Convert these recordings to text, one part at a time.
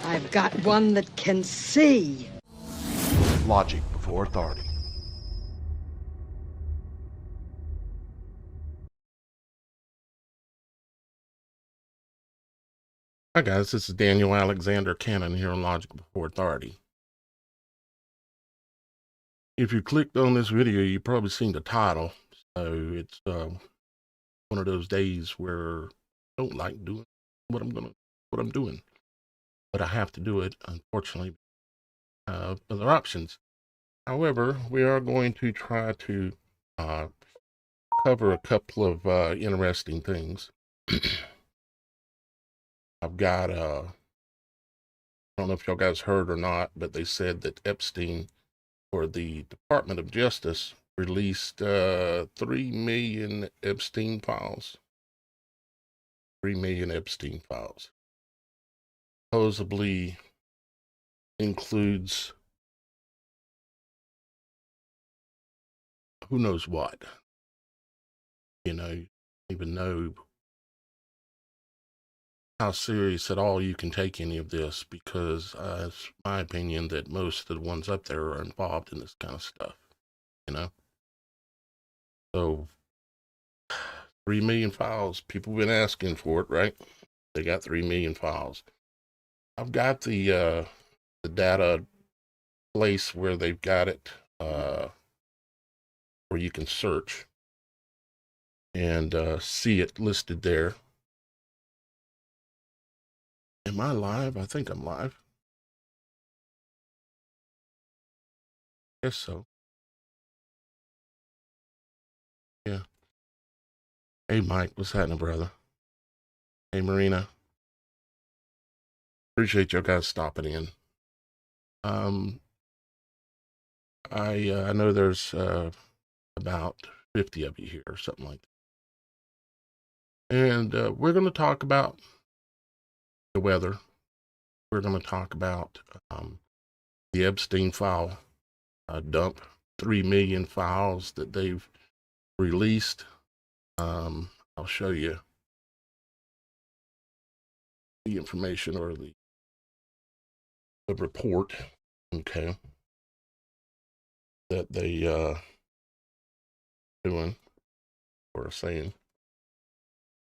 I've got one that can see. Logic before authority. Hi guys, this is Daniel Alexander Cannon here on Logic Before Authority. If you clicked on this video, you've probably seen the title. So it's one of those days where I don't like doing what I'm doing, but I have to do it, unfortunately. Other options. However, we are going to try to cover a couple of interesting things. I've got I don't know if y'all guys heard or not, but they said that Epstein, or the Department of Justice, released 3 million Epstein files. 3 million Epstein files. Supposedly includes who knows what. You know, even know how serious at all you can take any of this, because it's my opinion that most of the ones up there are involved in this kind of stuff, you know. So 3 million files, people have been asking for it, right? They got 3 million files. I've got the data place where they've got it, where you can search and see it listed there. Am I live? I think I'm live. Guess so. Yeah. Hey, Mike, what's happening, brother? Hey, Marina. Appreciate you guys stopping in. I know there's about 50 of you here or something like that. And we're going to talk about the weather. We're going to talk about the Epstein file dump, 3 million files that they've released. I'll show you the information, or the report, okay, that they doing or saying.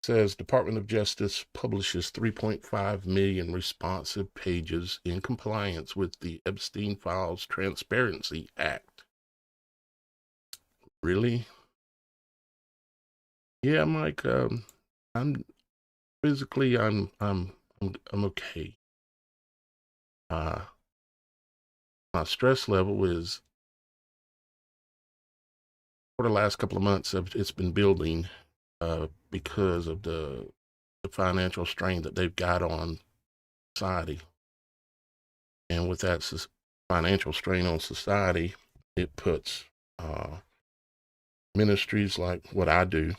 It says Department of Justice publishes 3.5 million responsive pages in compliance with the Epstein Files Transparency Act. Really? Yeah, Mike. I'm physically, I'm okay. My stress level is, for the last couple of months, it's been building because of the financial strain that they've got on society. And with that financial strain on society, it puts ministries like what I do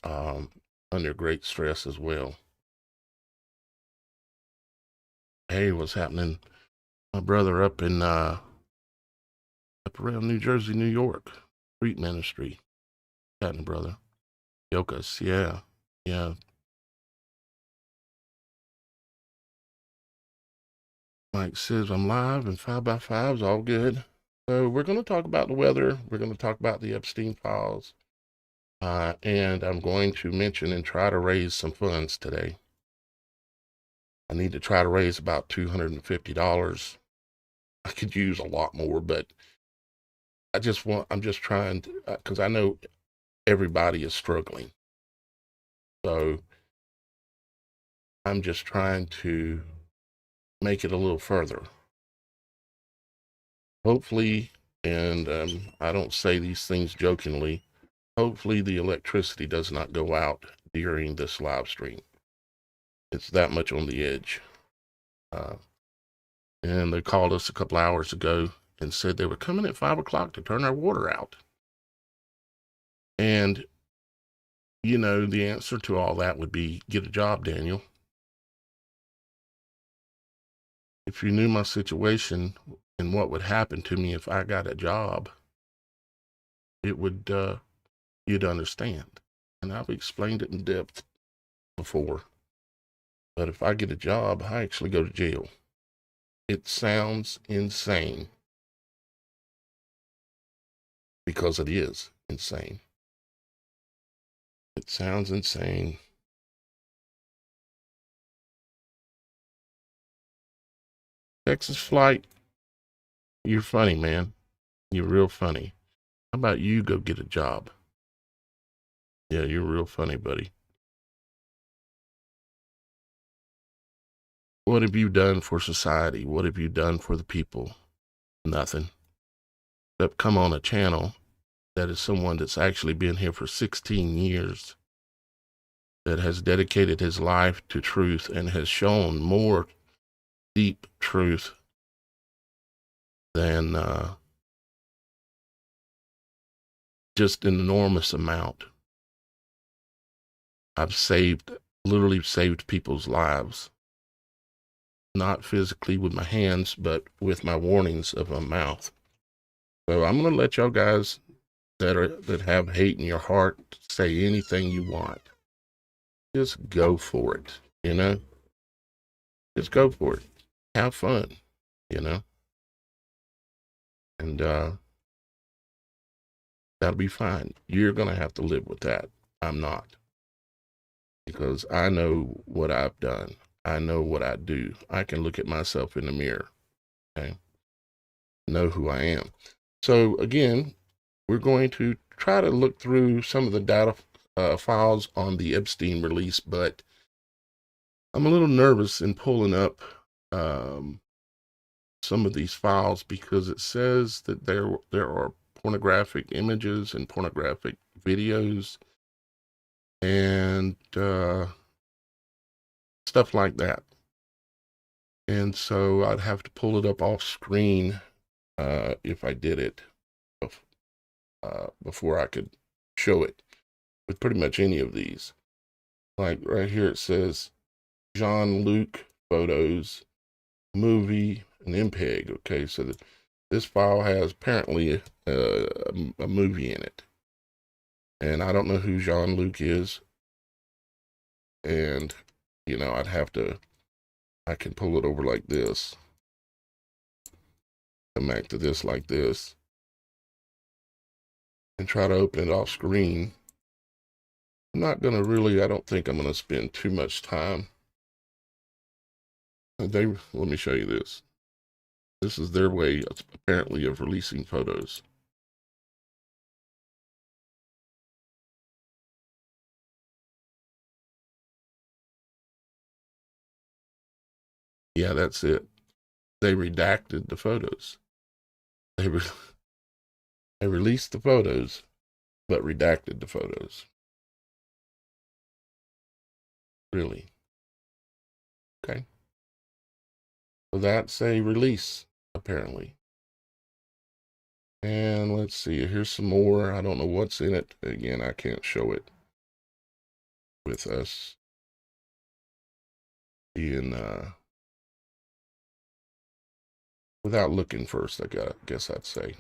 under great stress as well. Hey, what's happening? my brother up in up around New Jersey, New York, street ministry. Chatting, brother. Yokas, yeah, yeah. Mike says I'm live and 5x5's all good. So we're going to talk about the weather. We're going to talk about the Epstein files. And I'm going to mention and try to raise some funds today. I need to try to raise about $250. I could use a lot more, but I'm just trying to, because I know everybody is struggling. So I'm just trying to make it a little further. Hopefully, and I don't say these things jokingly, hopefully the electricity does not go out during this live stream. It's that much on the edge. And they called us a couple hours ago and said they were coming at 5 o'clock to turn our water out. And, you know, the answer to all that would be get a job, Daniel. If you knew my situation and what would happen to me if I got a job, it would, you'd understand. And I've explained it in depth before. But if I get a job, I actually go to jail. It sounds insane because it is insane. It sounds insane. Texas flight, you're funny, man. You're real funny. How about you go get a job? Yeah, you're real funny, buddy. What have you done for society? What have you done for the people? Nothing. Except come on a channel that is someone that's actually been here for 16 years, that has dedicated his life to truth and has shown more deep truth than just an enormous amount. I've literally saved people's lives. Not physically with my hands, but with my warnings of my mouth. So I'm going to let y'all guys that have hate in your heart say anything you want. Just go for it, you know? Just go for it. Have fun, you know? And that'll be fine. You're going to have to live with that. I'm not. Because I know what I've done. I know what I do. I can look at myself in the mirror, okay? Know who I am. So again, we're going to try to look through some of the data files on the Epstein release, but I'm a little nervous in pulling up some of these files because it says that there are pornographic images and pornographic videos and stuff like that. And so I'd have to pull it up off screen if I did it before I could show it with pretty much any of these. Like right here it says Jean-Luc photos, movie, and MPEG. Okay, so this file has apparently a movie in it. And I don't know who Jean-Luc is. And, you know, I can pull it over like this. Come back to this like this. And try to open it off screen. I'm not going to really, I don't think I'm going to spend too much time. Let me show you this. This is their way, apparently, of releasing photos. Yeah, that's it. They redacted the photos. They released the photos, but redacted the photos. Really? Okay. So that's a release, apparently. And let's see, here's some more. I don't know what's in it. Again, I can't show it with us being without looking first, I guess I'd say.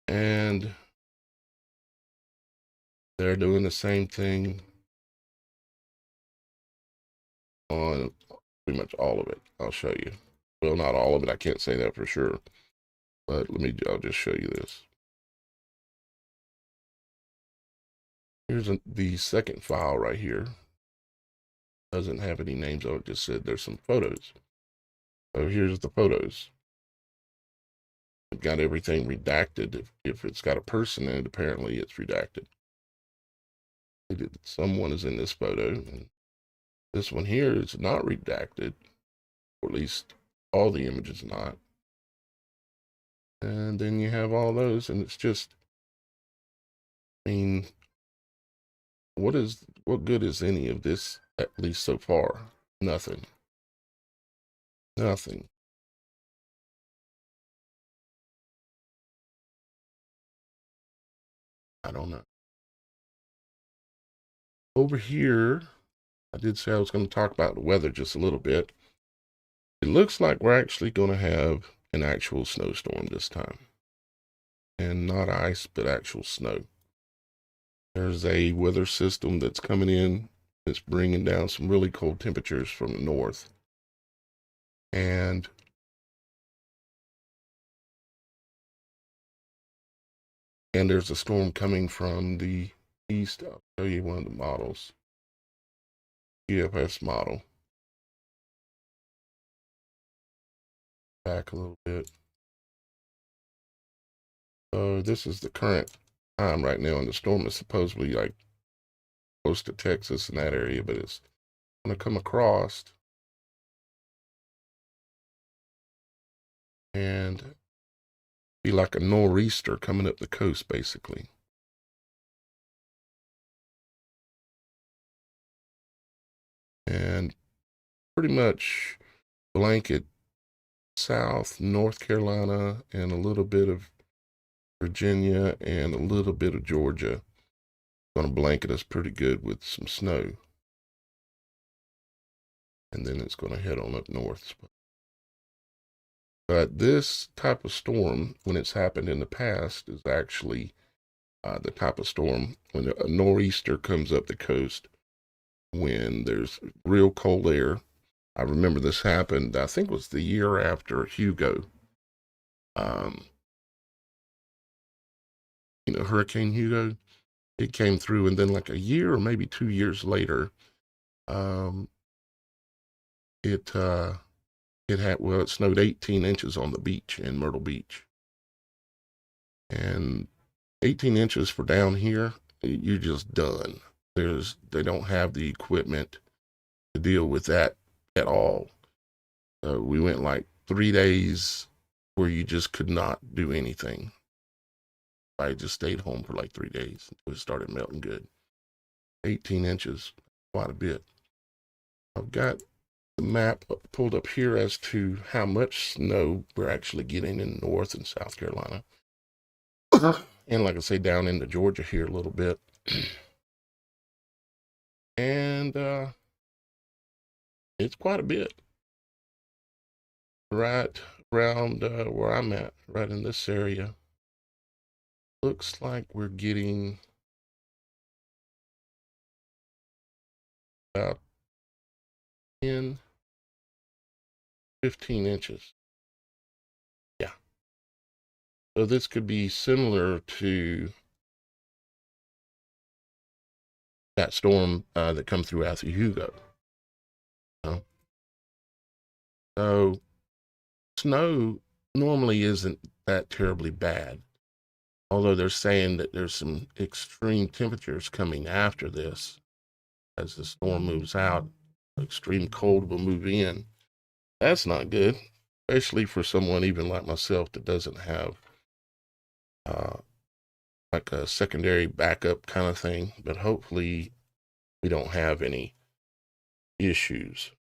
And they're doing the same thing on pretty much all of it. I'll show you. Well, not all of it. I can't say that for sure. But I'll just show you this. Here's the second file right here. Doesn't have any names on it, just said there's some photos. So here's the photos. I've got everything redacted. If it's got a person in it, apparently it's redacted. Someone is in this photo, and this one here is not redacted, or at least all the images not. And then you have all those, and it's just, I mean, what good is any of this, at least so far? Nothing. Nothing. I don't know. Over here, I did say I was going to talk about the weather just a little bit. It looks like we're actually going to have an actual snowstorm this time. And not ice, but actual snow. There's a weather system that's coming in. It's bringing down some really cold temperatures from the north. And there's a storm coming from the east. I'll show you one of the models. GFS model. Back a little bit. So this is the current time right now, and the storm is supposedly like close to Texas in that area, but it's going to come across and be like a nor'easter coming up the coast, basically. And pretty much blanket South, North Carolina, and a little bit of Virginia and a little bit of Georgia. Going to blanket us pretty good with some snow. And then it's going to head on up north. But this type of storm, when it's happened in the past, is actually the type of storm when a nor'easter comes up the coast when there's real cold air. I remember this happened, I think it was the year after Hugo. Hurricane Hugo, it came through, and then like a year or maybe 2 years later, it snowed 18 inches on the beach in Myrtle Beach. And 18 inches for down here, you're just done. They don't have the equipment to deal with that at all. We went like 3 days where you just could not do anything. I just stayed home for like 3 days until it started melting good. 18 inches, quite a bit. I've got the map pulled up here as to how much snow we're actually getting in North and South Carolina. And like I say, down into Georgia here a little bit. And it's quite a bit. Right around where I'm at, right in this area. Looks like we're getting about 10, 15 inches. Yeah. So this could be similar to that storm that come through after Hugo. So snow normally isn't that terribly bad. Although they're saying that there's some extreme temperatures coming after this. As the storm moves out, extreme cold will move in. That's not good, especially for someone even like myself that doesn't have like a secondary backup kind of thing. But hopefully we don't have any issues.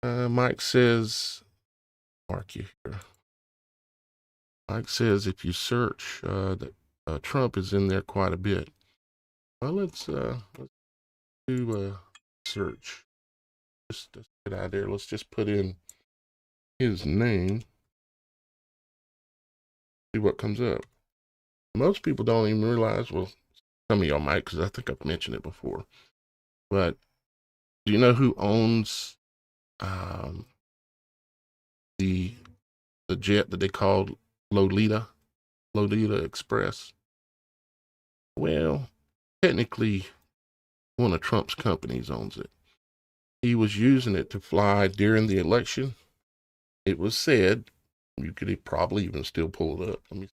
Mike says, mark you here. Mike says if you search, that Trump is in there quite a bit. Well, let's do search. Just get out there. Let's just put in his name. See what comes up. Most people don't even realize, well, some of y'all might, because I think I've mentioned it before. But do you know who owns the jet that they called Lolita Express? Well, technically, one of Trump's companies owns it. He was using it to fly during the election. It was said, you could probably even still pull it up. Let me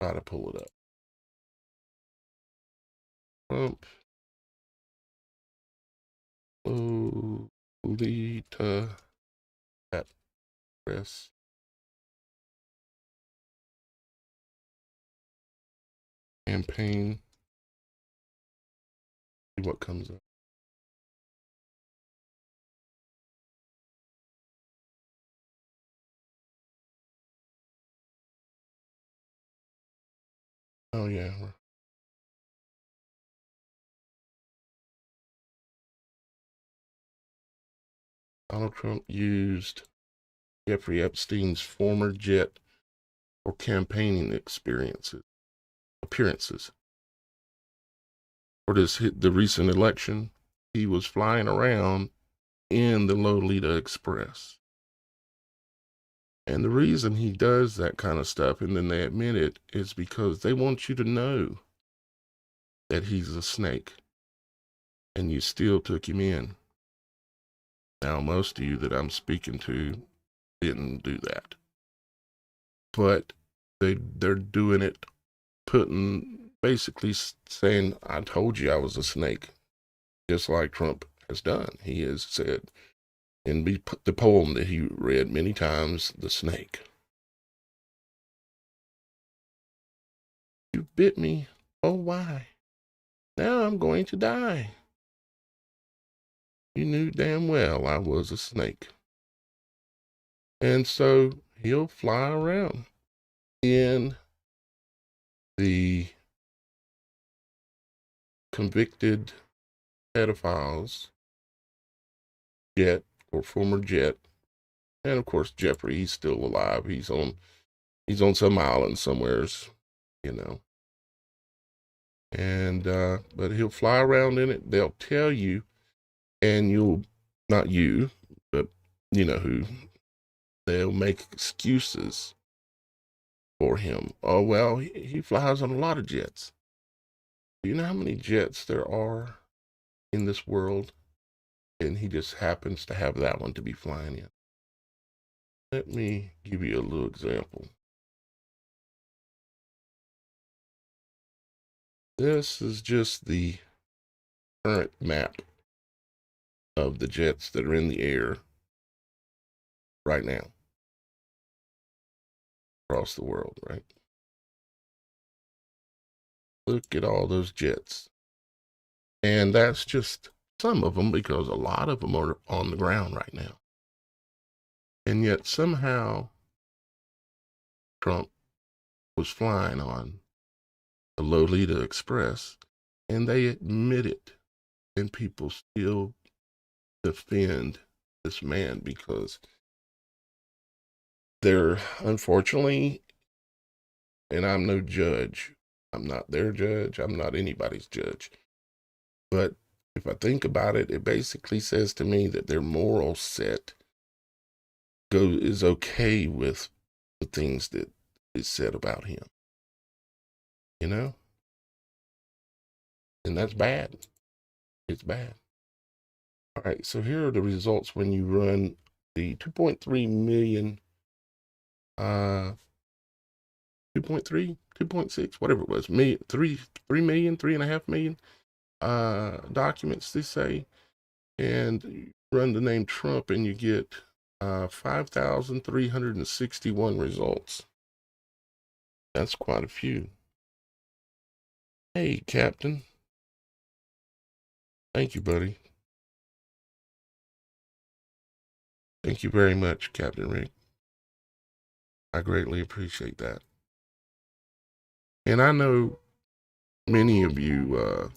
try to pull it up. Trump Lolita Express campaign. See what comes up. Oh yeah. Donald Trump used Jeffrey Epstein's former jet for campaigning appearances. For the recent election, he was flying around in the Lolita Express. And the reason he does that kind of stuff, and then they admit it, is because they want you to know that he's a snake, and you still took him in. Now, most of you that I'm speaking to didn't do that, but they're doing it, basically saying, I told you I was a snake, just like Trump has done. He has said in the poem that he read many times, the snake. You bit me, oh why? Now I'm going to die. You knew damn well I was a snake. And so he'll fly around in the convicted pedophiles jet or former jet. And of course, Jeffrey, he's still alive. He's on some island somewheres, you know. And, but he'll fly around in it. They'll tell you, and not you, but you know who, they'll make excuses for him. Oh, well, he flies on a lot of jets. Do you know how many jets there are in this world? And he just happens to have that one to be flying in. Let me give you a little example. This is just the current map of the jets that are in the air right now across the world, right? Look at all those jets. And that's just some of them, because a lot of them are on the ground right now. And yet somehow Trump was flying on the Lolita Express, and they admit it, and people still defend this man because they're, unfortunately, and I'm no judge, I'm not their judge, I'm not anybody's judge, but if I think about it, it basically says to me that their moral set is okay with the things that is said about him, you know? And that's bad. It's bad. All right, so here are the results when you run the 2.3 million, 2.3, 2.6, whatever it was, 3 million, 3.5 million documents, they say, and you run the name Trump, and you get 5,361 results. That's quite a few. Hey, Captain. Thank you, buddy. Thank you very much, Captain Rick. I greatly appreciate that. And I know many of you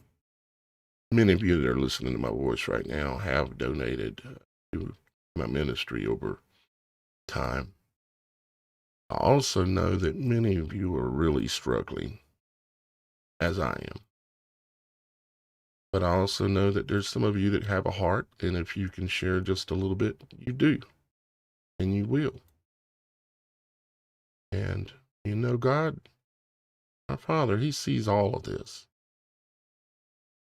many of you that are listening to my voice right now have donated to my ministry over time. I also know that many of you are really struggling, as I am. But I also know that there's some of you that have a heart, and if you can share just a little bit, you do, and you will. And you know, God, our Father, He sees all of this.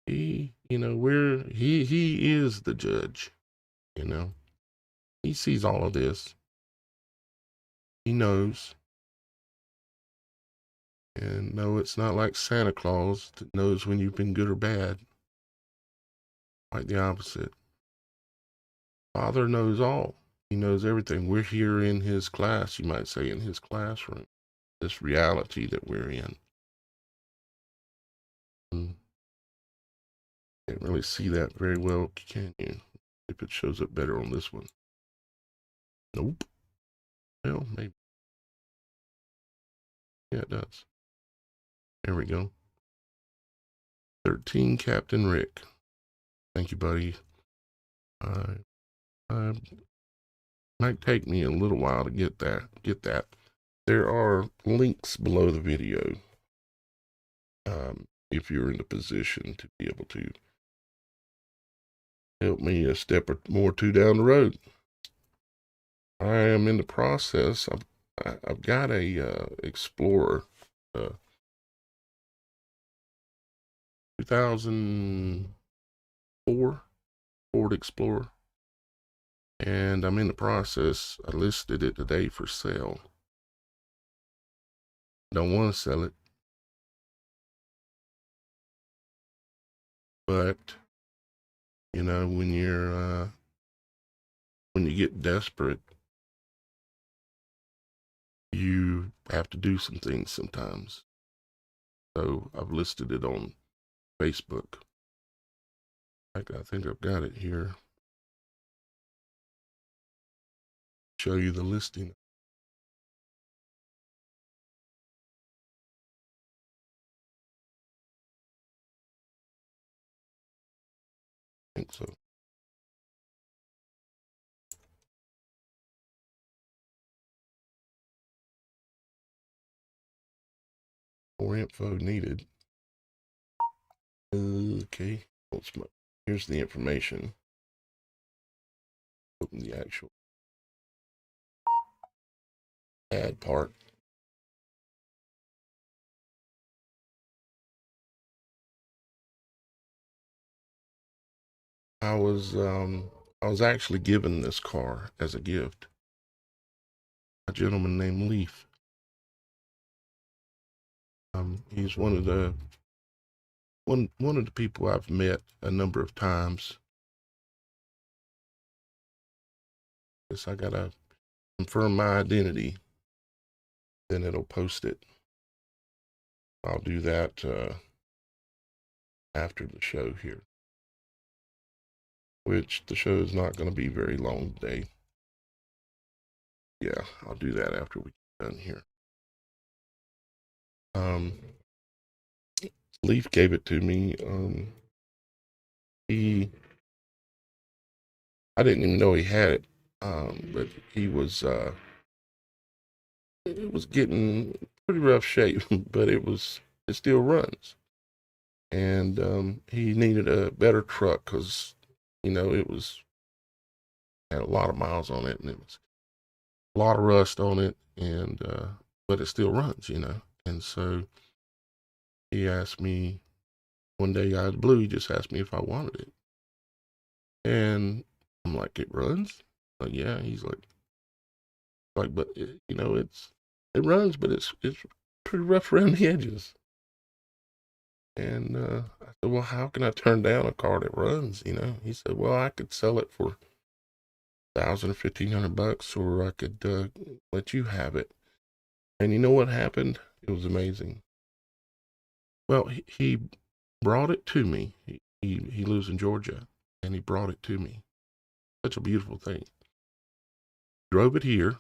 He is the judge, you know. He sees all of this. He knows. And no, it's not like Santa Claus that knows when you've been good or bad. Quite the opposite. Father knows all. He knows everything. We're here in His class, you might say, in His classroom. This reality that we're in. Can't really see that very well, can you? If it shows up better on this one. Nope. Well, maybe. Yeah, it does. There we go. 13 Captain Rick. Thank you, buddy. Might take me a little while to get that. There are links below the video. If you're in a position to be able to help me a step or more two down the road. I am in the process. I've got a Explorer, 2004 Ford Explorer, and I'm in the process. I listed it today for sale. Don't want to sell it, but you know, when you get desperate, you have to do some things sometimes. So I've listed it on Facebook. I think I've got it here. Show you the listing. I think so. More info needed. Okay. Here's the information. Open the actual ad part. I was actually given this car as a gift. A gentleman named Leaf. He's one of the people I've met a number of times. Guess I gotta confirm my identity. Then it'll post it. I'll do that after the show here. Which the show is not going to be very long today. Yeah, I'll do that after we get done here. Leaf gave it to me. I didn't even know he had it. But it was getting pretty rough shape, but it still runs. And he needed a better truck because, you know, had a lot of miles on it, and it was a lot of rust on it, and but it still runs, you know. And so he asked me one day out of the blue, he just asked me if I wanted it. And I'm like, it runs? Like, yeah. He's like, but it, you know, it runs, but it's pretty rough around the edges. And I said, well, how can I turn down a car that runs? You know, he said, well, I could sell it for $1,000 or $1,500, or I could let you have it. And you know what happened? It was amazing. Well, he brought it to me. He lives in Georgia, and he brought it to me. Such a beautiful thing. Drove it here,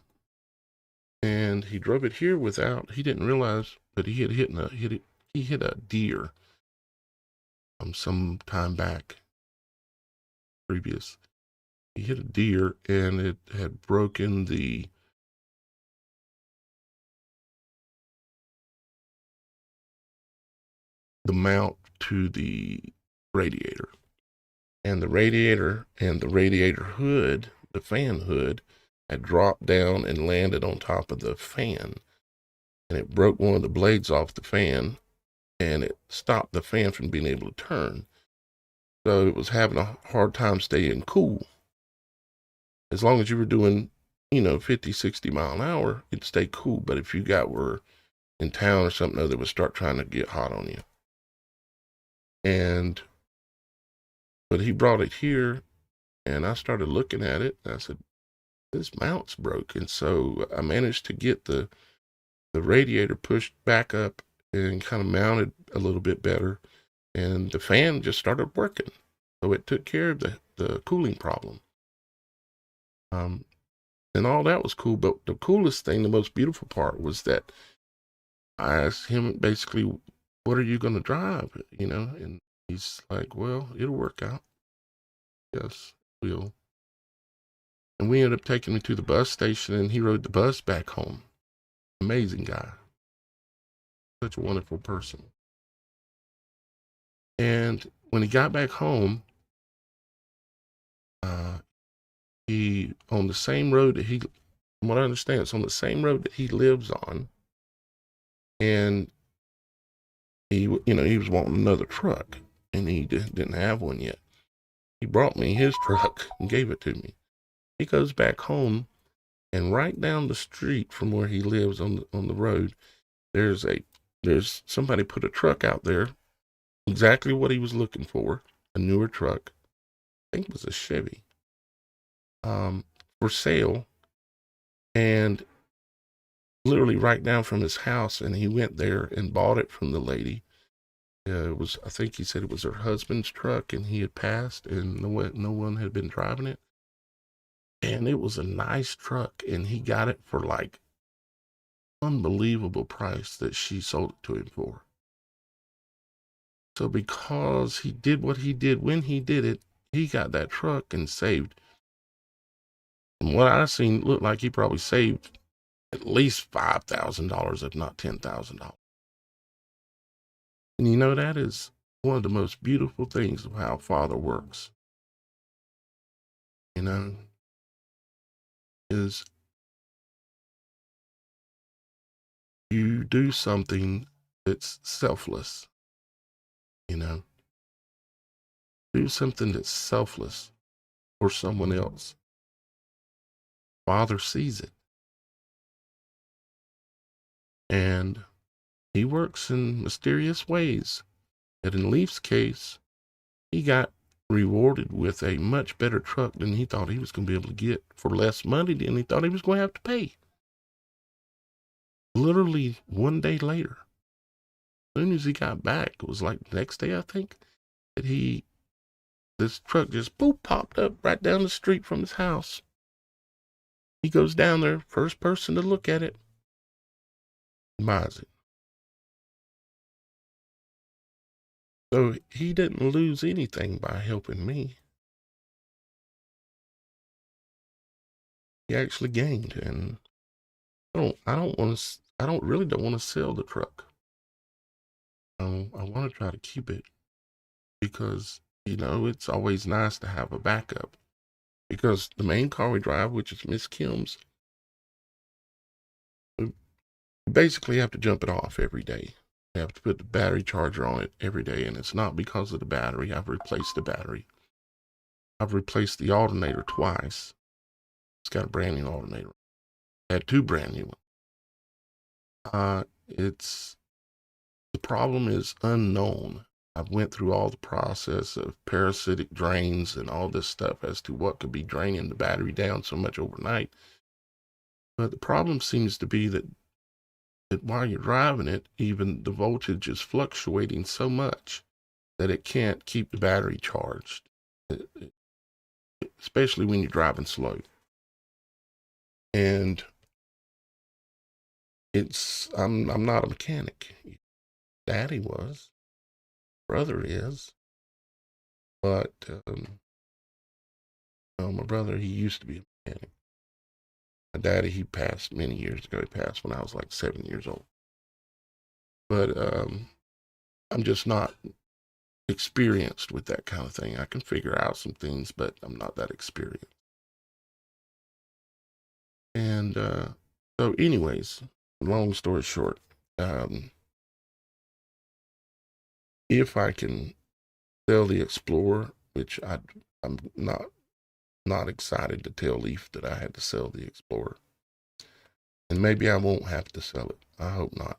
and he drove it here without. He didn't realize, but he had hit a deer some time back previous. He hit a deer and it had broken the mount to the radiator. And the radiator and the radiator hood, the fan hood, had dropped down and landed on top of the fan. And it broke one of the blades off the fan, and it stopped the fan from being able to turn. So it was having a hard time staying cool. As long as you were doing, 50, 60 mile an hour, it'd stay cool. But if you were in town or something, they would start trying to get hot on you. But he brought it here, and I started looking at it, and I said, this mount's broken. So I managed to get the radiator pushed back up and kind of mounted a little bit better, and the fan just started working. So it took care of the cooling problem. And all that was cool, but the coolest thing, the most beautiful part was that I asked him basically, what are you going to drive, and he's like, well, it'll work out. Yes, it will. And we ended up taking me to the bus station, and he rode the bus back home. Amazing guy. Such a wonderful person. And when he got back home, he, on the same road that from what I understand, it's on the same road that he lives on. And he was wanting another truck, and he didn't have one yet. He brought me his truck and gave it to me. He goes back home, and right down the street from where he lives on the road, there's somebody put a truck out there, exactly what he was looking for, a newer truck. I think it was a Chevy, for sale, and literally right down from his house. And he went there and bought it from the lady. I think he said it was her husband's truck, and he had passed, and no one had been driving it. And it was a nice truck, and he got it for like unbelievable price that she sold it to him for. So because he did what he did when he did it, he got that truck and saved. From what I seen, looked like he probably saved at least $5,000, if not $10,000. And that is one of the most beautiful things of how Father works. Is you do something that's selfless. Do something that's selfless for someone else. Father sees it. And he works in mysterious ways. And in Leaf's case, he got rewarded with a much better truck than he thought he was going to be able to get, for less money than he thought he was going to have to pay. Literally one day later, as soon as he got back, it was like the next day, I think, that this truck just popped up right down the street from his house. He goes down there, first person to look at it, buys it. So he didn't lose anything by helping me. He actually gained, and I really don't want to sell the truck. I want to try to keep it because, it's always nice to have a backup, because the main car we drive, which is Miss Kim's, we basically have to jump it off every day. We have to put the battery charger on it every day, and it's not because of the battery. I've replaced the battery. I've replaced the alternator twice. It's got a brand new alternator. I had two brand new ones. The problem is unknown. I've went through all the process of parasitic drains and all this stuff as to what could be draining the battery down so much overnight. But the problem seems to be that while you're driving it, even the voltage is fluctuating so much that it can't keep the battery charged, especially when you're driving slow. And I'm not a mechanic. Daddy was. Brother is. But my brother, he used to be a mechanic. My daddy, he passed many years ago. He passed when I was like 7 years old. But I'm just not experienced with that kind of thing. I can figure out some things, but I'm not that experienced. And so, anyways, long story short, if I can sell the Explorer, which I'm not excited to tell Leaf that I had to sell the Explorer, and maybe I won't have to sell it. I hope not.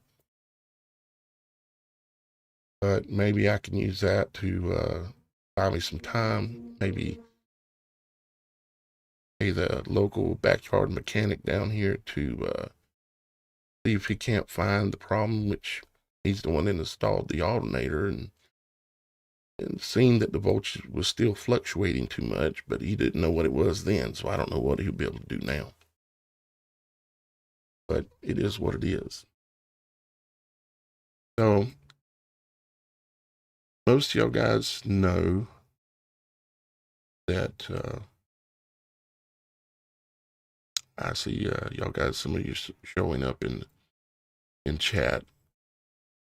But maybe I can use that to buy me some time. Maybe pay the local backyard mechanic down here to see if he can't find the problem, which he's the one that installed the alternator and seen that the voltage was still fluctuating too much, but he didn't know what it was then, so I don't know what he'll be able to do now. But it is what it is. So most of y'all guys know that I see y'all guys, some of you showing up in chat,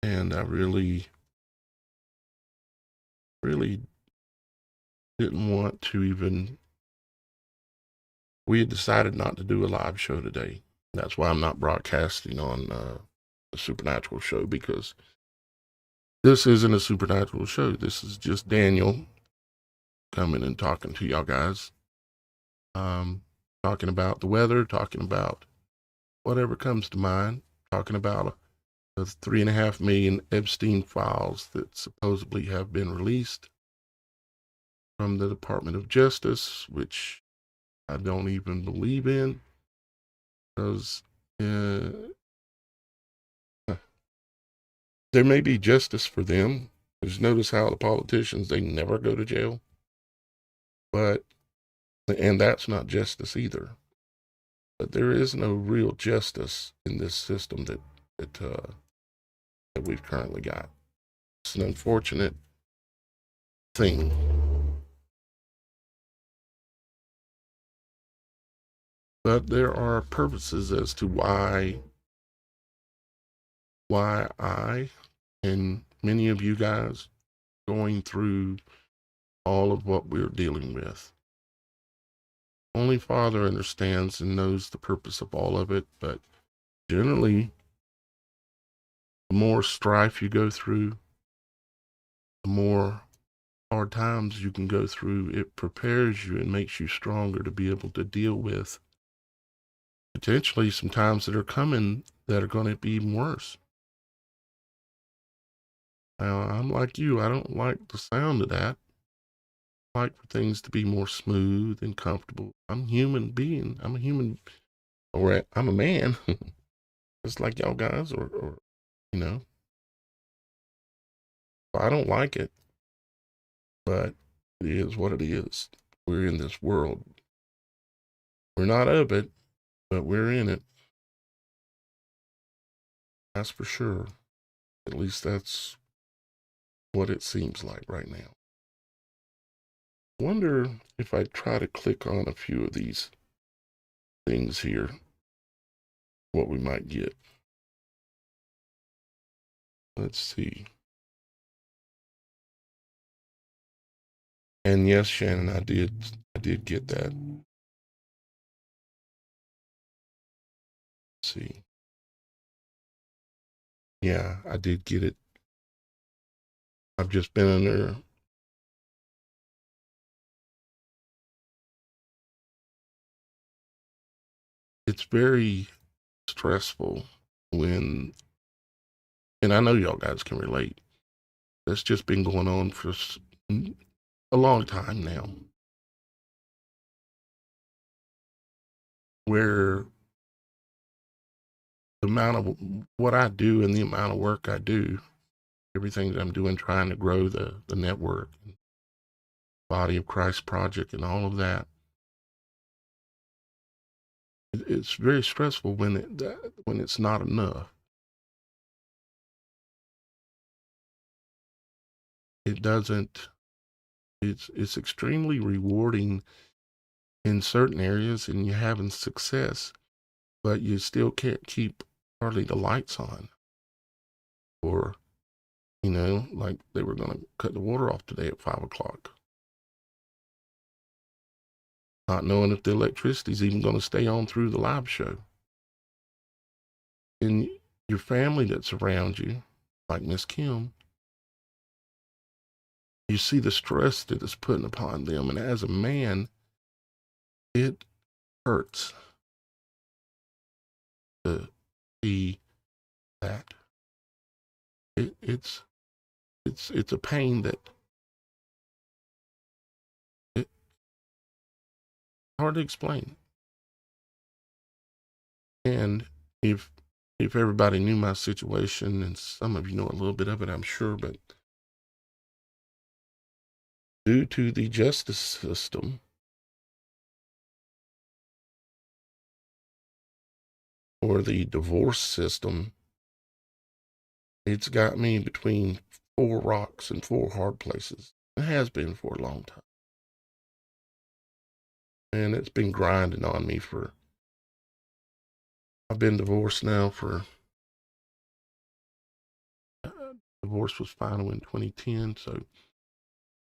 and I really didn't want to even. We had decided not to do a live show today. That's why I'm not broadcasting on the Supernatural show, because this isn't a supernatural show. This is just Daniel coming and talking to y'all guys. Talking about the weather, talking about whatever comes to mind, talking about the 3.5 million Epstein files that supposedly have been released from the Department of Justice, which I don't even believe in, because there may be justice for them. Just notice how the politicians, they never go to jail. And that's not justice either. But there is no real justice in this system that we've currently got. It's an unfortunate thing. But there are purposes as to why I and many of you guys going through all of what we're dealing with. Only Father understands and knows the purpose of all of it, but generally, the more strife you go through, the more hard times you can go through. It prepares you and makes you stronger to be able to deal with potentially some times that are coming that are going to be even worse. Now, I'm like you. I don't like the sound of that. I like for things to be more smooth and comfortable. I'm a human being. I'm a human, or I'm a man, just like y'all guys, or you know. I don't like it, but it is what it is. We're in this world. We're not of it, but we're in it. That's for sure. At least that's what it seems like right now. I wonder if I try to click on a few of these things here, what we might get. Let's see. And yes, Shannon, I did get that. Let's see. Yeah, I did get it. I've just been under. It's very stressful when, and I know y'all guys can relate. That's just been going on for a long time now, where the amount of what I do and the amount of work I do, everything that I'm doing, trying to grow the network, Body of Christ project, and all of that, it's very stressful when it's not enough. It doesn't It's extremely rewarding in certain areas, and you're having success, but you still can't keep hardly the lights on. Or, like they were going to cut the water off today at 5 o'clock, not knowing if the electricity's even going to stay on through the live show. And your family that's around you, like Miss Kim, you see the stress that it's putting upon them. And as a man, it hurts to see that. It's a pain that it's hard to explain. And if everybody knew my situation, and some of you know a little bit of it, I'm sure, but due to the justice system or the divorce system, it's got me between 4 rocks and 4 hard places. It has been for a long time. And it's been grinding on me I've been divorced now divorce was final in 2010, so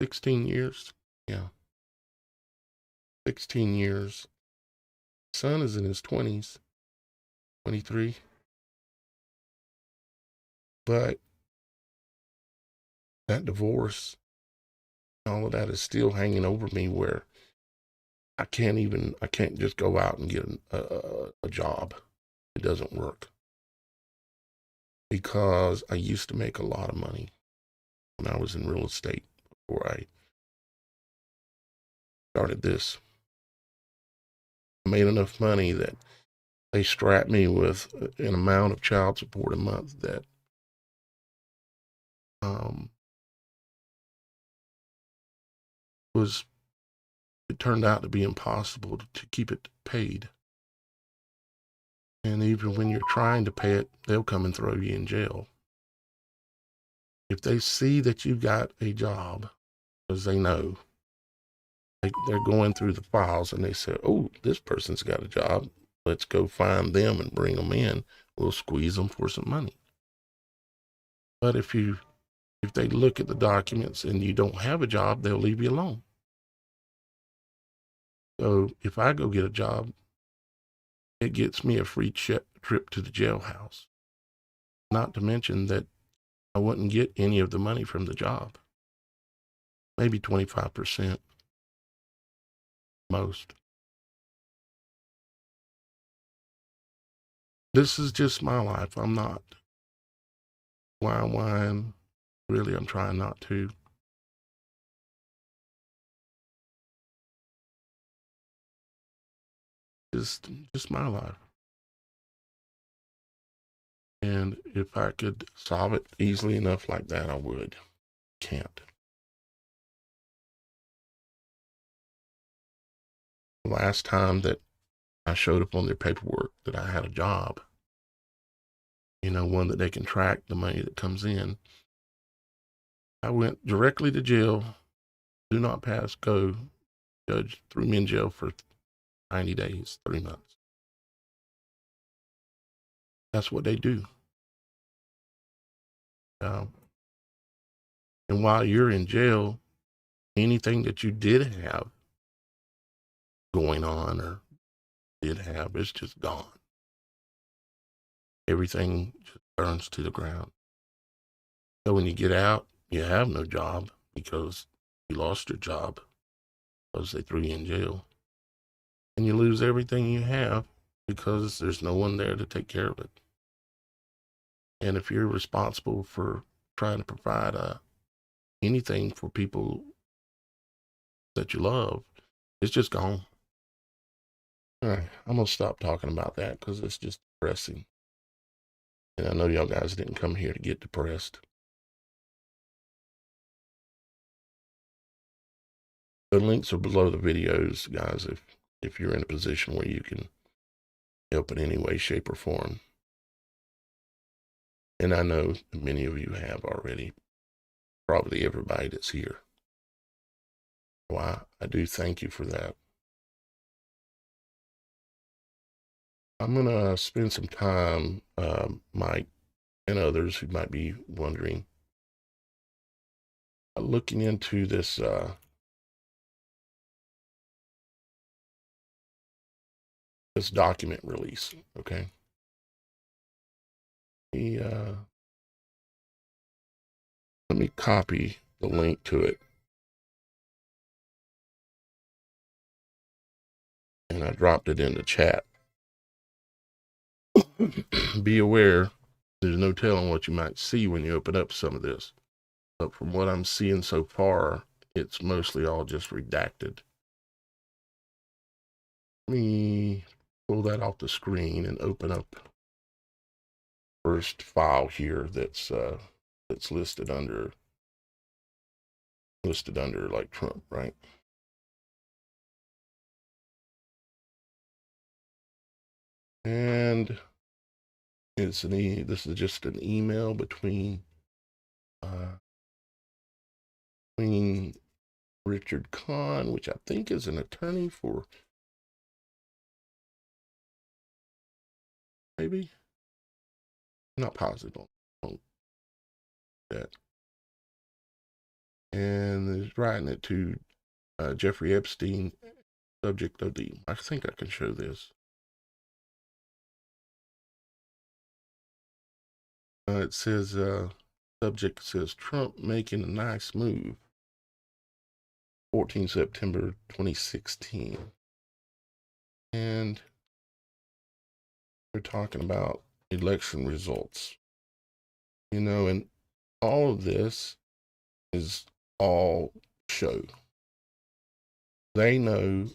16 years. Yeah. 16 years. Son is in his 20s, 23. But that divorce, all of that is still hanging over me, where I can't just go out and get a job. It doesn't work. Because I used to make a lot of money when I was in real estate before I started this. I made enough money that they strapped me with an amount of child support a month that it turned out to be impossible to keep it paid. And even when you're trying to pay it, they'll come and throw you in jail. If they see that you got a job, because they know, they're going through the files and they say, oh, this person's got a job. Let's go find them and bring them in. We'll squeeze them for some money. But if they look at the documents and you don't have a job, they'll leave you alone. So if I go get a job, it gets me a free trip to the jailhouse. Not to mention that I wouldn't get any of the money from the job. Maybe 25%, most. This is just my life. I'm not whine. Really, I'm trying not to. Just my life. And if I could solve it easily enough like that, I would. Can't. The last time that I showed up on their paperwork that I had a job, one that they can track the money that comes in, I went directly to jail. Do not pass, go. Judge threw me in jail for 90 days, 3 months. That's what they do. And while you're in jail, anything that you did have going on or did have, it's just gone. Everything just burns to the ground. So when you get out, you have no job because you lost your job because they threw you in jail. And you lose everything you have because there's no one there to take care of it. And if you're responsible for trying to provide anything for people that you love, it's just gone. All right, I'm going to stop talking about that because it's just depressing. And I know y'all guys didn't come here to get depressed. The links are below the videos, guys, if you're in a position where you can help in any way, shape, or form. And I know many of you have already, probably everybody that's here. I do thank you for that. I'm going to spend some time, Mike and others who might be wondering, looking into this this document release, okay? Let me copy the link to it. And I dropped it in the chat. Be aware, there's no telling what you might see when you open up some of this. But from what I'm seeing so far, it's mostly all just redacted. Let me pull that off the screen and open up first file here that's listed under like Trump, right? And this is just an email between Richard Kahn, which I think is an attorney for, maybe, I'm not positive on that. And is writing it to Jeffrey Epstein, subject of the, I think I can show this. It says, subject says, Trump making a nice move. 14 September 2016. And we're talking about election results. You know, and all of this is all show. They know,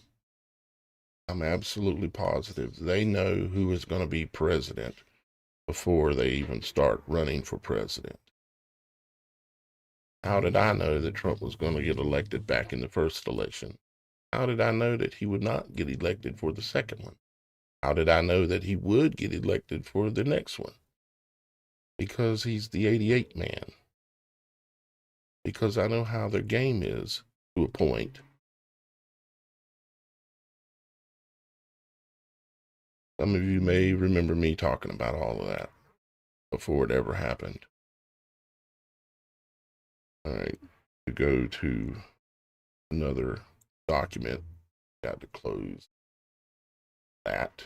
I'm absolutely positive, they know who is going to be president before they even start running for president. How did I know that Trump was going to get elected back in the first election? How did I know that he would not get elected for the second one? How did I know that he would get elected for the next one? Because he's the 88 man. Because I know how their game is to a point. Some of you may remember me talking about all of that before it ever happened. All right, to go to another document, got to close that.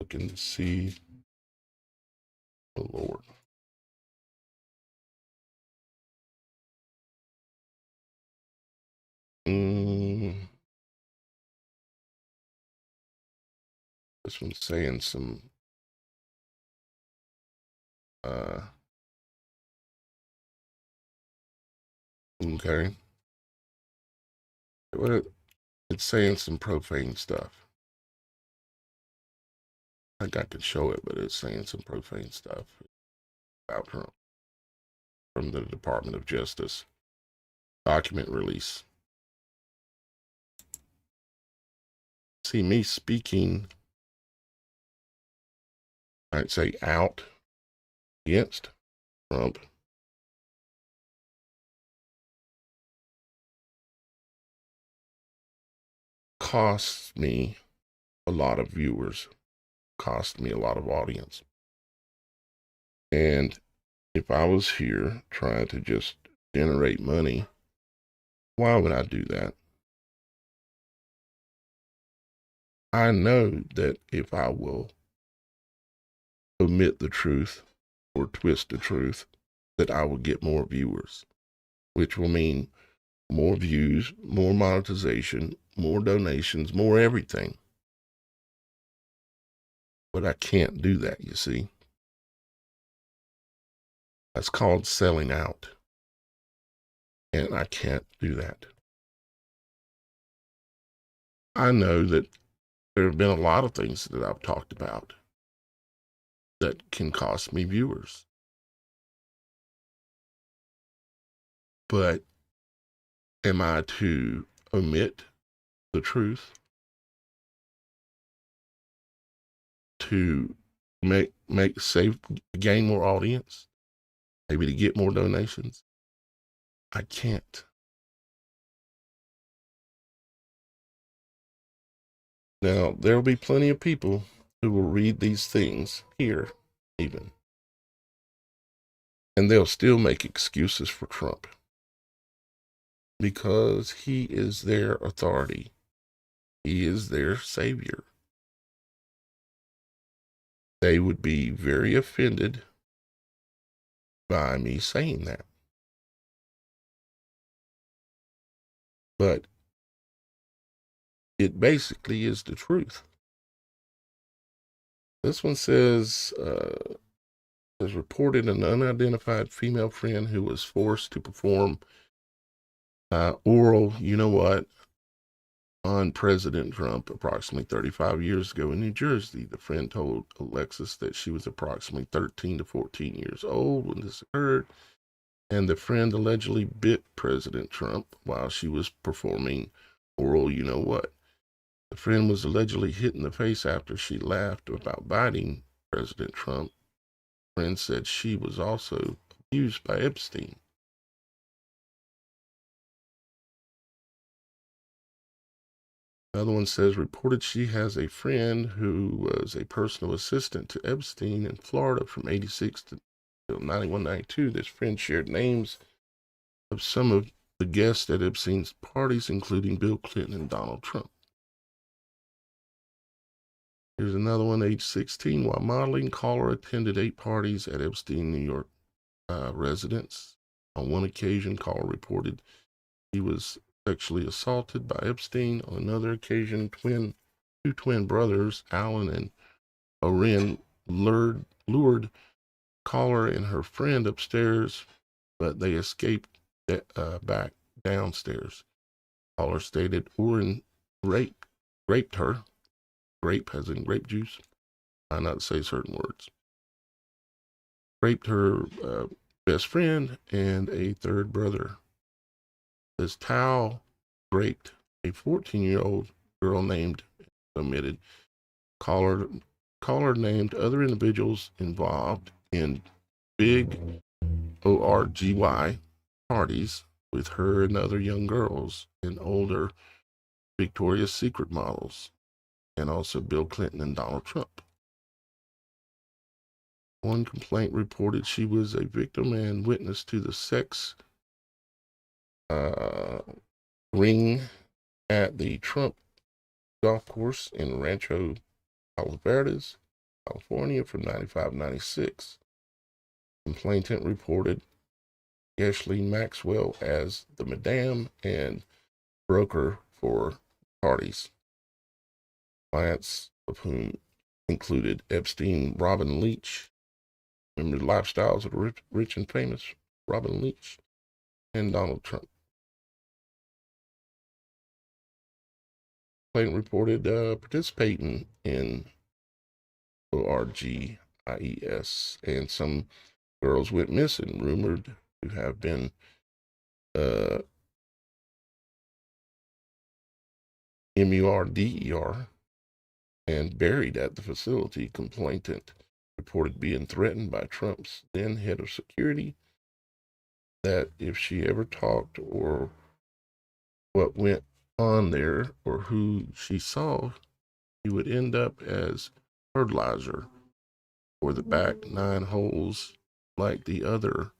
Looking to see the Lord. This one's saying some okay. Well, it's saying some profane stuff. I got to show it, but it's saying some profane stuff about Trump from the Department of Justice. Document release. See, me speaking, I'd say out against Trump costs me a lot of viewers, cost me a lot of audience. And if I was here trying to just generate money, why would I do that? I know that if I will omit the truth or twist the truth, that I will get more viewers, which will mean more views, more monetization, more donations, more everything. But I can't do that, you see. That's called selling out. And I can't do that. I know that there have been a lot of things that I've talked about that can cost me viewers. But am I to omit the truth to gain more audience, maybe to get more donations. I can't. Now, there will be plenty of people who will read these things here, even, and they'll still make excuses for Trump because he is their authority. He is their savior. They would be very offended by me saying that. But it basically is the truth. This one says, has reported an unidentified female friend who was forced to perform oral, you know what, on President Trump approximately 35 years ago in New Jersey. The friend told Alexis that she was approximately 13 to 14 years old when this occurred, and the friend allegedly bit President Trump while she was performing oral, you know what. The friend was allegedly hit in the face after she laughed about biting President Trump. The friend said she was also abused by Epstein. Another one says, reported she has a friend who was a personal assistant to Epstein in Florida from 86 to 91, 92. This friend shared names of some of the guests at Epstein's parties, including Bill Clinton and Donald Trump. Here's another one, age 16. While modeling, caller attended 8 parties at Epstein, New York residence. On one occasion, caller reported he was sexually assaulted by Epstein. On another occasion, two twin brothers, Alan and Oren, lured caller and her friend upstairs, but they escaped back downstairs. Caller stated Oren raped her. Grape as in grape juice. I not say certain words. Raped her best friend and a third brother. This Tao raped a 14-year-old girl named, omitted, caller named other individuals involved in big ORGY parties with her and other young girls and older Victoria's Secret models, and also Bill Clinton and Donald Trump. One complaint reported she was a victim and witness to the sex ring at the Trump golf course in Rancho Palos Verdes, California from 95-96. Complainant reported Ashley Maxwell as the madame and broker for parties. Clients of whom included Epstein, Robin Leach, remember the lifestyles of the rich and famous, Robin Leach, and Donald Trump. Complainant reported participating in ORGIES, and some girls went missing, rumored to have been MURDER and buried at the facility. Complainant reported being threatened by Trump's then head of security that if she ever talked or what went on there or who she saw, she would end up as fertilizer for the back 9 holes like the other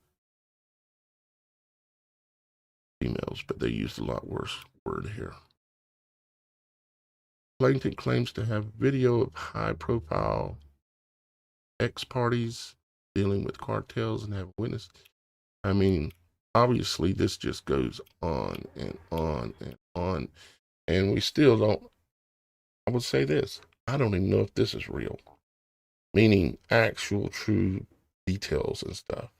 females, but they used a lot worse word here. Plaintiff claims to have video of high-profile ex-parties dealing with cartels and have witnessed. I mean, obviously, this just goes on and on and on, and we still don't. I would say this: I don't even know if this is real, meaning actual, true details and stuff.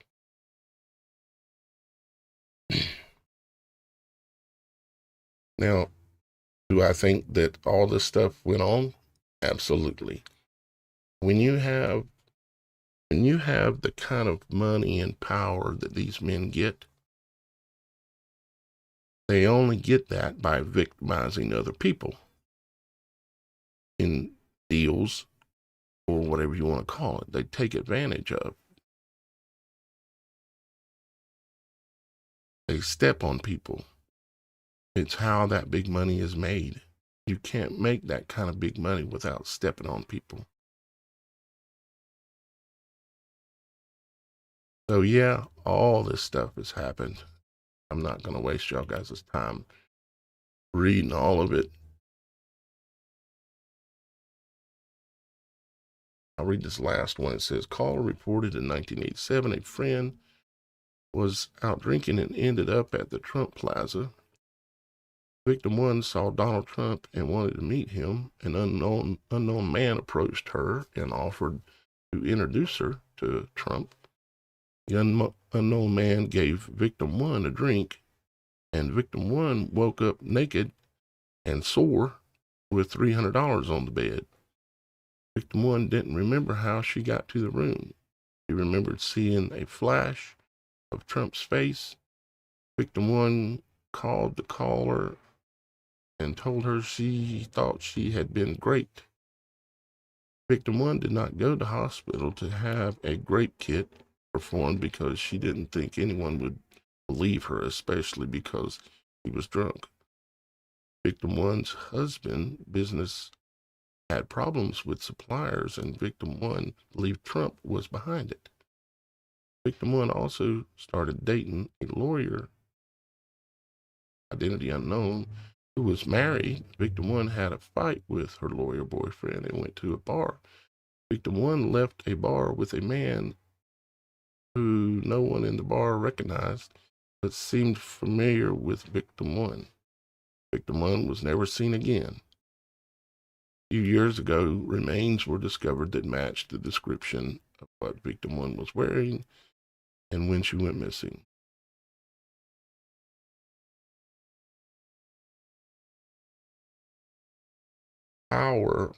Now, do I think that all this stuff went on? Absolutely. When you have the kind of money and power that these men get, they only get that by victimizing other people in deals or whatever you want to call it. They take advantage of. They step on people. It's how that big money is made. You can't make that kind of big money without stepping on people. So yeah, all this stuff has happened. I'm not going to waste y'all guys' time reading all of it. I'll read this last one. It says, caller reported in 1987 a friend was out drinking and ended up at the Trump Plaza. Victim one saw Donald Trump and wanted to meet him. An unknown man approached her and offered to introduce her to Trump. The unknown man gave victim one a drink, and victim one woke up naked and sore with $300 on the bed. Victim one didn't remember how she got to the room. She remembered seeing a flash of Trump's face. Victim one called the caller and told her she thought she had been great. Victim one did not go to hospital to have a grape kit performed because she didn't think anyone would believe her, especially because he was drunk. Victim one's husband business had problems with suppliers, and victim one believed Trump was behind it. Victim one also started dating a lawyer, identity unknown, who was married. Victim one had a fight with her lawyer boyfriend and went to a bar. Victim one left a bar with a man who no one in the bar recognized, but seemed familiar with victim one. Victim one was never seen again. A few years ago, remains were discovered that matched the description of what victim one was wearing and when she went missing. Power,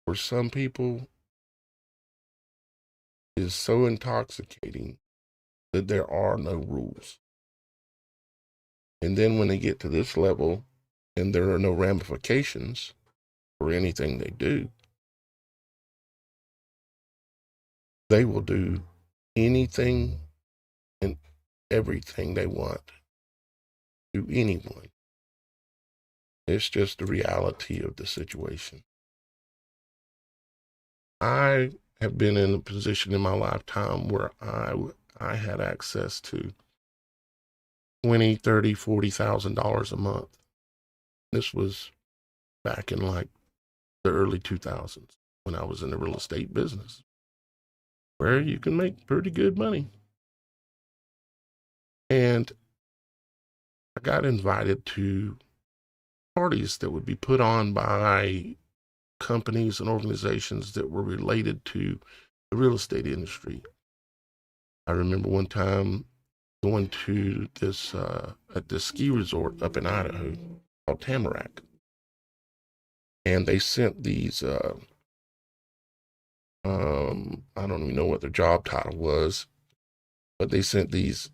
for some people, is so intoxicating that there are no rules. And then when they get to this level and there are no ramifications for anything they do, they will do anything and everything they want to anyone. It's just the reality of the situation. I have been in a position in my lifetime where I had access to $20,000, $30,000, $40,000 a month. This was back in like the early 2000s when I was in the real estate business, where you can make pretty good money. And I got invited to parties that would be put on by companies and organizations that were related to the real estate industry. I remember one time going to this at this ski resort up in Idaho called Tamarack, and they sent these I don't even know what their job title was, but they sent these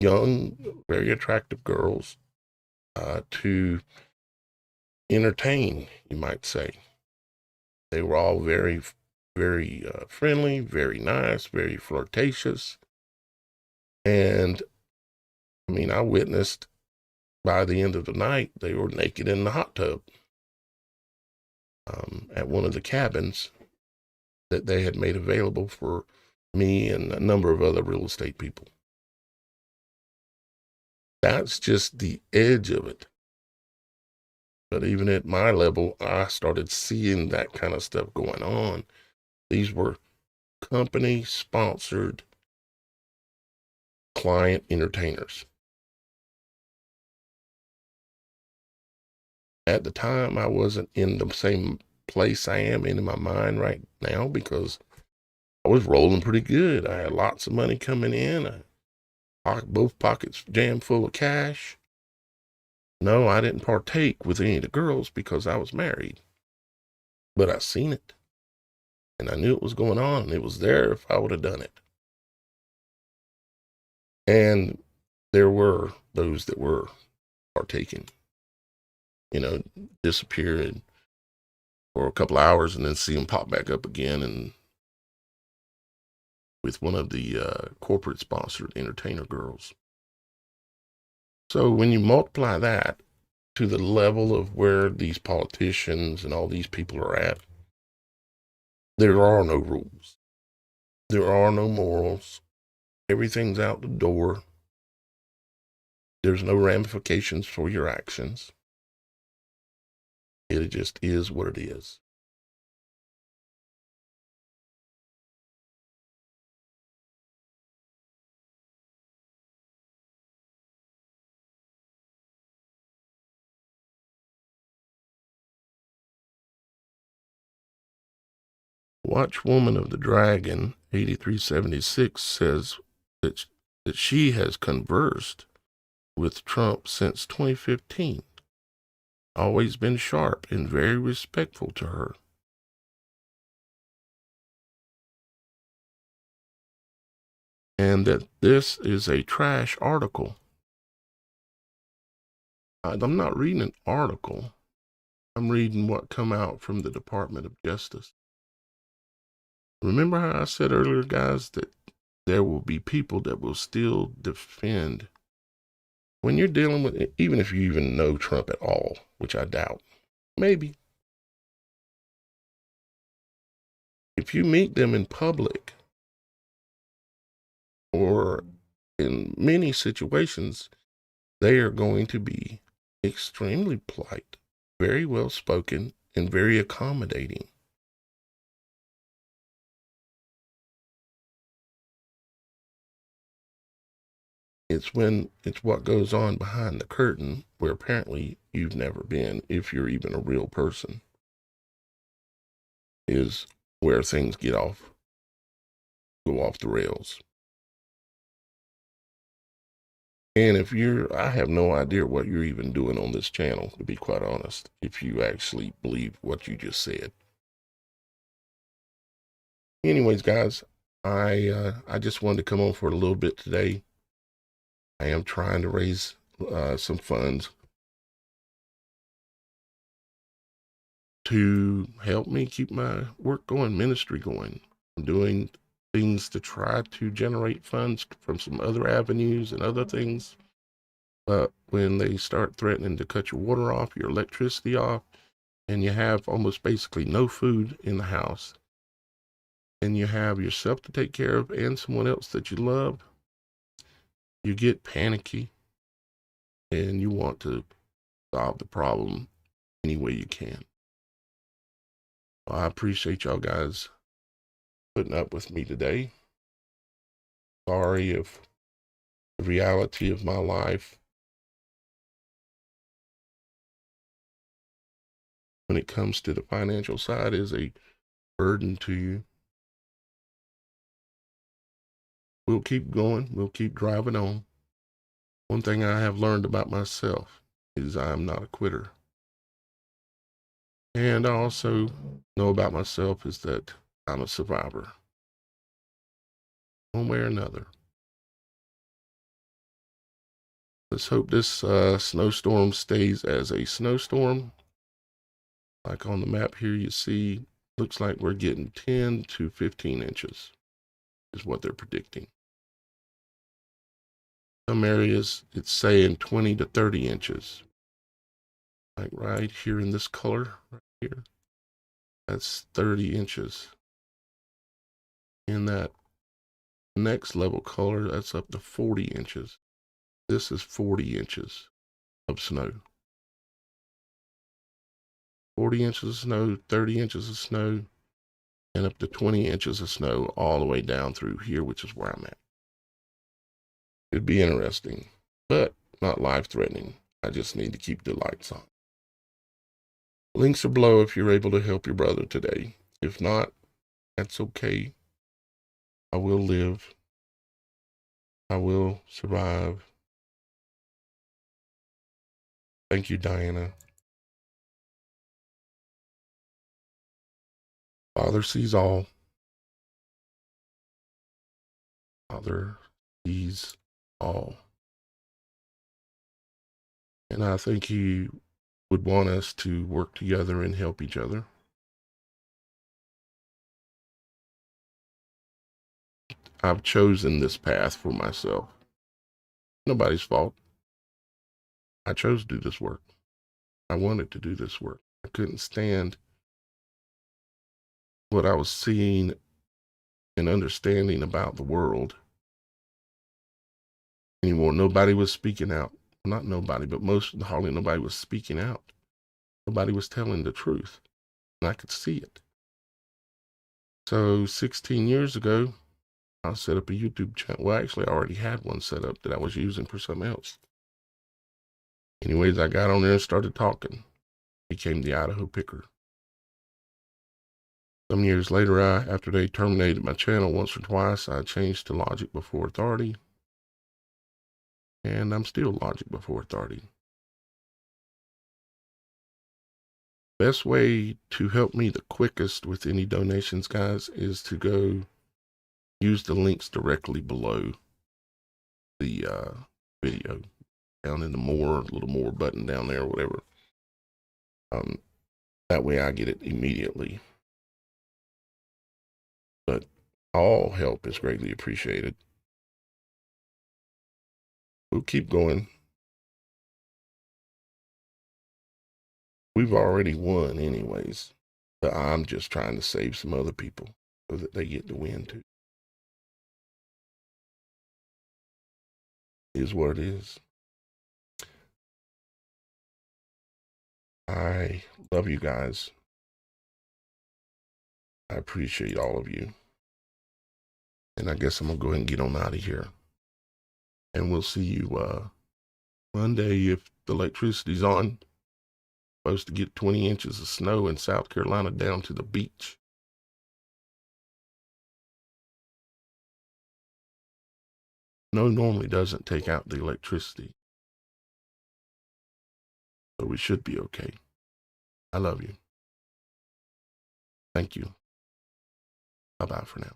young, very attractive girls to entertain, you might say. They were all very, very friendly, very nice, very flirtatious. And I mean, I witnessed by the end of the night, they were naked in the hot tub at one of the cabins that they had made available for me and a number of other real estate people. That's just the edge of it. But even at my level, I started seeing that kind of stuff going on. These were company sponsored client entertainers. At the time, I wasn't in the same place I am in my mind right now because I was rolling pretty good. I had lots of money coming in. Both pockets jammed full of cash. No, I didn't partake with any of the girls because I was married. But I seen it. And I knew it was going on, and it was there if I would have done it. And there were those that were partaking. disappear for a couple of hours and then see them pop back up again, and with one of the corporate sponsored entertainer girls. So when you multiply that to the level of where these politicians and all these people are at, there are no rules. There are no morals. Everything's out the door. There's no ramifications for your actions. It just is what it is. Watchwoman of the Dragon 8376 says that she has conversed with Trump since 2015. Always been sharp and very respectful to her. And that this is a trash article. I'm not reading an article. I'm reading what come out from the Department of Justice. Remember how I said earlier, guys, that there will be people that will still defend when you're dealing with, even if you even know Trump at all, which I doubt, maybe. If you meet them in public or in many situations, they are going to be extremely polite, very well spoken, and very accommodating. It's what goes on behind the curtain where apparently you've never been, if you're even a real person, is where things go off the rails. And I have no idea what you're even doing on this channel, to be quite honest, if you actually believe what you just said. Anyways, guys, I just wanted to come on for a little bit today. I am trying to raise some funds to help me keep my work going, ministry going. I'm doing things to try to generate funds from some other avenues and other things. But when they start threatening to cut your water off, your electricity off, and you have almost basically no food in the house, and you have yourself to take care of and someone else that you love, you get panicky and you want to solve the problem any way you can. Well, I appreciate y'all guys putting up with me today. Sorry if the reality of my life when it comes to the financial side is a burden to you. We'll keep going. We'll keep driving on. One thing I have learned about myself is I'm not a quitter. And I also know about myself is that I'm a survivor, one way or another. Let's hope this snowstorm stays as a snowstorm. Like on the map here, you see, looks like we're getting 10 to 15 inches is what they're predicting. Some areas, it's saying 20 to 30 inches. Like right here in this color, right here, that's 30 inches. In that next level color, that's up to 40 inches. This is 40 inches of snow. 40 inches of snow, 30 inches of snow, and up to 20 inches of snow all the way down through here, which is where I'm at. It'd be interesting, but not life-threatening. I just need to keep the lights on. Links are below if you're able to help your brother today. If not, that's okay. I will live. I will survive. Thank you, Diana. Father sees all. Father sees all. And I thank you would want us to work together and help each other. I've chosen this path for myself. Nobody's fault. I chose to do this work. I wanted to do this work. I couldn't stand what I was seeing and understanding about the world anymore. Nobody was speaking out. Not nobody, but hardly nobody was speaking out. Nobody was telling the truth, and I could see it. So 16 years ago, I set up a YouTube channel. Well, actually, I already had one set up that I was using for something else. Anyways, I got on there and started talking. Became the Idaho Picker. Some years later, after they terminated my channel once or twice, I changed to Logic Before Authority. And I'm still Logic Before Authority. Best way to help me the quickest with any donations, guys, is to go use the links directly below the video. Down in the little more button down there, or whatever. That way I get it immediately. But all help is greatly appreciated. We'll keep going. We've already won anyways. But I'm just trying to save some other people so that they get to win too. Is what it is. I love you guys. I appreciate all of you. And I guess I'm going to go ahead and get on out of here. And we'll see you Monday if the electricity's on. Supposed to get 20 inches of snow in South Carolina down to the beach. Snow normally doesn't take out the electricity. So we should be okay. I love you. Thank you. Bye-bye for now.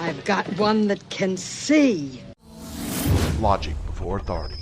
I've got one that can see. Logic Before Authority.